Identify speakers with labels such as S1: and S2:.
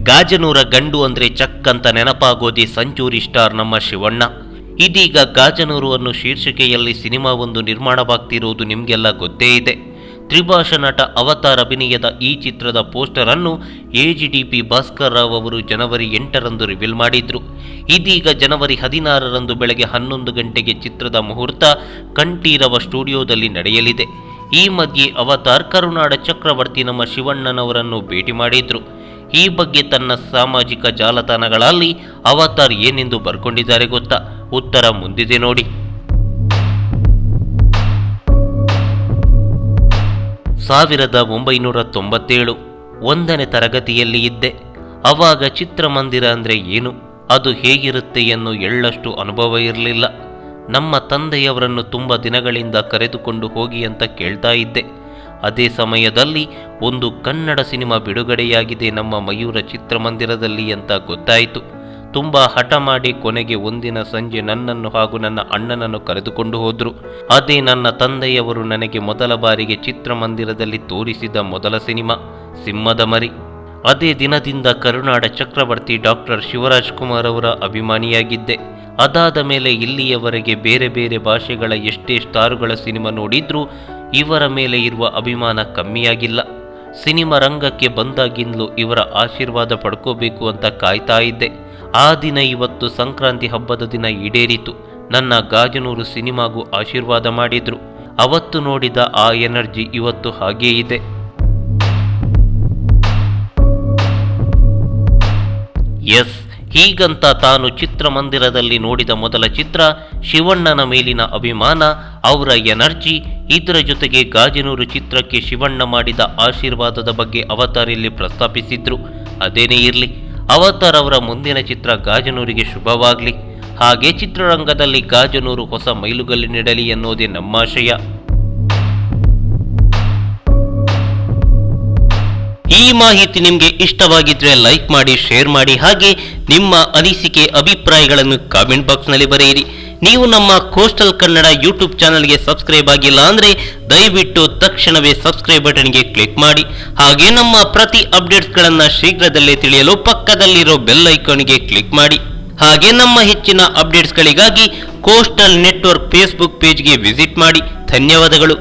S1: ಗಾಜನೂರ ಗಂಡು ಅಂದ್ರೆ ಚಕ್ ಅಂತ ನೆನಪಾಗೋದಿ ಸೆಂಚುರಿ ಸ್ಟಾರ್ ನಮ್ಮ ಶಿವಣ್ಣ. ಇದೀಗ ಗಾಜನೂರು ಅನ್ನೋ ಶೀರ್ಷಿಕೆಯಲ್ಲಿ ಸಿನಿಮಾವೊಂದು ನಿರ್ಮಾಣವಾಗ್ತಿರುವುದು ನಿಮಗೆಲ್ಲ ಗೊತ್ತೇ ಇದೆ. ತ್ರಿಭಾಷಾ ನಟ ಅವತಾರ್ ಅಭಿನಯದ ಈ ಚಿತ್ರದ ಪೋಸ್ಟರ್ ಅನ್ನು ಎಜಿಡಿಪಿ ಭಾಸ್ಕರ್ ರಾವ್ ಅವರು ಜನವರಿ 8ರಂದು ರಿವೀಲ್ ಮಾಡಿದ್ರು. ಇದೀಗ ಜನವರಿ 16ರಂದು ಬೆಳಗ್ಗೆ 11 ಗಂಟೆಗೆ ಚಿತ್ರದ ಮುಹೂರ್ತ ಕಂಠೀರವ ಸ್ಟುಡಿಯೋದಲ್ಲಿ ನಡೆಯಲಿದೆ. ಈ ಮಧ್ಯೆ ಅವತಾರ್ ಕರುನಾಡ ಚಕ್ರವರ್ತಿ ನಮ್ಮ ಶಿವಣ್ಣನವರನ್ನು ಭೇಟಿ ಮಾಡಿದ್ರು. ಈ ಬಗ್ಗೆ ತನ್ನ ಸಾಮಾಜಿಕ ಜಾಲತಾಣಗಳಲ್ಲಿ ಅವತಾರ್ ಏನೆಂದು ಬರ್ಕೊಂಡಿದ್ದಾರೆ ಗೊತ್ತಾ? ಉತ್ತರ ಮುಂದಿದೆ ನೋಡಿ. 1997 1ನೇ ತರಗತಿಯಲ್ಲಿ ಇದ್ದೆ. ಅವಾಗ ಚಿತ್ರಮಂದಿರ ಅಂದರೆ ಏನು, ಅದು ಹೇಗಿರುತ್ತೆ ಎನ್ನು ಎಳ್ಳಷ್ಟು ಅನುಭವ ಇರಲಿಲ್ಲ. ನಮ್ಮ ತಂದೆಯವರನ್ನು ತುಂಬ ದಿನಗಳಿಂದ ಕರೆದುಕೊಂಡು ಹೋಗಿ ಅಂತ ಕೇಳ್ತಾ ಇದ್ದೆ. ಅದೇ ಸಮಯದಲ್ಲಿ ಒಂದು ಕನ್ನಡ ಸಿನಿಮಾ ಬಿಡುಗಡೆಯಾಗಿದೆ ನಮ್ಮ ಮಯೂರ ಚಿತ್ರಮಂದಿರದಲ್ಲಿ ಅಂತ ಗೊತ್ತಾಯಿತು. ತುಂಬ ಹಠ ಮಾಡಿ ಕೊನೆಗೆ ಒಂದಿನ ಸಂಜೆ ನನ್ನನ್ನು ಹಾಗೂ ನನ್ನ ಅಣ್ಣನನ್ನು ಕರೆದುಕೊಂಡು ಹೋದರು. ಅದೇ ನನ್ನ ತಂದೆಯವರು ನನಗೆ ಮೊದಲ ಬಾರಿಗೆ ಚಿತ್ರಮಂದಿರದಲ್ಲಿ ತೋರಿಸಿದ ಮೊದಲ ಸಿನಿಮಾ ಸಿಂಹದ ಮರಿ. ಅದೇ ದಿನದಿಂದ ಕರುನಾಡ ಚಕ್ರವರ್ತಿ ಡಾಕ್ಟರ್ ಶಿವರಾಜ್ಕುಮಾರ್ ಅವರ ಅಭಿಮಾನಿಯಾಗಿದ್ದೆ. ಅದಾದ ಮೇಲೆ ಇಲ್ಲಿಯವರೆಗೆ ಬೇರೆ ಬೇರೆ ಭಾಷೆಗಳ ಎಷ್ಟೇ ಸ್ಟಾರುಗಳ ಸಿನಿಮಾ ನೋಡಿದ್ರೂ ಇವರ ಮೇಲೆ ಇರುವ ಅಭಿಮಾನ ಕಮ್ಮಿಯಾಗಿಲ್ಲ. ಸಿನಿಮಾ ರಂಗಕ್ಕೆ ಬಂದಾಗಿಂದಲೂ ಇವರ ಆಶೀರ್ವಾದ ಪಡ್ಕೋಬೇಕು ಅಂತ ಕಾಯ್ತಾ ಇದ್ದೆ. ಆ ದಿನ ಇವತ್ತು ಸಂಕ್ರಾಂತಿ ಹಬ್ಬದ ದಿನ ಈಡೇರಿತು. ನನ್ನ ಗಾಜನೂರು ಸಿನಿಮಾಗೂ ಆಶೀರ್ವಾದ ಮಾಡಿದ್ರು. ಅವತ್ತು ನೋಡಿದ ಆ ಎನರ್ಜಿ ಇವತ್ತು ಹಾಗೇ ಇದೆ. ಎಸ್, ಹೀಗಂತ ತಾನು ಚಿತ್ರಮಂದಿರದಲ್ಲಿ ನೋಡಿದ ಮೊದಲ ಚಿತ್ರ, ಶಿವಣ್ಣನ ಮೇಲಿನ ಅಭಿಮಾನ, ಅವರ ಎನರ್ಜಿ, ಇದರ ಜೊತೆಗೆ ಗಾಜನೂರು ಚಿತ್ರಕ್ಕೆ ಶಿವಣ್ಣ ಮಾಡಿದ ಆಶೀರ್ವಾದದ ಬಗ್ಗೆ ಅವತಾರ್ ಇಲ್ಲಿ ಪ್ರಸ್ತಾಪಿಸಿದ್ರು. ಅದೇನೇ ಇರಲಿ, ಅವತಾರ್ ಅವರ ಮುಂದಿನ ಚಿತ್ರ ಗಾಜನೂರಿಗೆ ಶುಭವಾಗಲಿ. ಹಾಗೆ ಚಿತ್ರರಂಗದಲ್ಲಿ ಗಾಜನೂರು ಹೊಸ ಮೈಲುಗಲ್ಲಿನಿಡಲಿ ಎನ್ನುವುದೇ ನಮ್ಮಾಶಯ. ಈ ಮಾಹಿತಿ ನಿಮಗೆ ಇಷ್ಟವಾಗಿದ್ರೆ ಲೈಕ್ ಮಾಡಿ, ಶೇರ್ ಮಾಡಿ, ಹಾಗೆ ನಿಮ್ಮ ಅನಿಸಿಕೆ ಅಭಿಪ್ರಾಯಗಳನ್ನು ಕಾಮೆಂಟ್ ಬಾಕ್ಸ್ನಲ್ಲಿ ಬರೆಯಿರಿ. ನೀವು ನಮ್ಮ ಕೋಸ್ಟಲ್ ಕನ್ನಡ ಯೂಟ್ಯೂಬ್ ಚಾನಲ್ಗೆ ಸಬ್ಸ್ಕ್ರೈಬ್ ಆಗಿಲ್ಲ ಅಂದರೆ ದಯವಿಟ್ಟು ತಕ್ಷಣವೇ ಸಬ್ಸ್ಕ್ರೈಬ್ ಬಟನ್ಗೆ ಕ್ಲಿಕ್ ಮಾಡಿ. ಹಾಗೆ ನಮ್ಮ ಪ್ರತಿ ಅಪ್ಡೇಟ್ಸ್ಗಳನ್ನು ಶೀಘ್ರದಲ್ಲೇ ತಿಳಿಯಲು ಪಕ್ಕದಲ್ಲಿರೋ ಬೆಲ್ ಐಕಾನ್ಗೆ ಕ್ಲಿಕ್ ಮಾಡಿ. ಹಾಗೆ ನಮ್ಮ ಹೆಚ್ಚಿನ ಅಪ್ಡೇಟ್ಸ್ಗಳಿಗಾಗಿ ಕೋಸ್ಟಲ್ ನೆಟ್ವರ್ಕ್ ಫೇಸ್ಬುಕ್ ಪೇಜ್ಗೆ ವಿಸಿಟ್ ಮಾಡಿ. ಧನ್ಯವಾದಗಳು.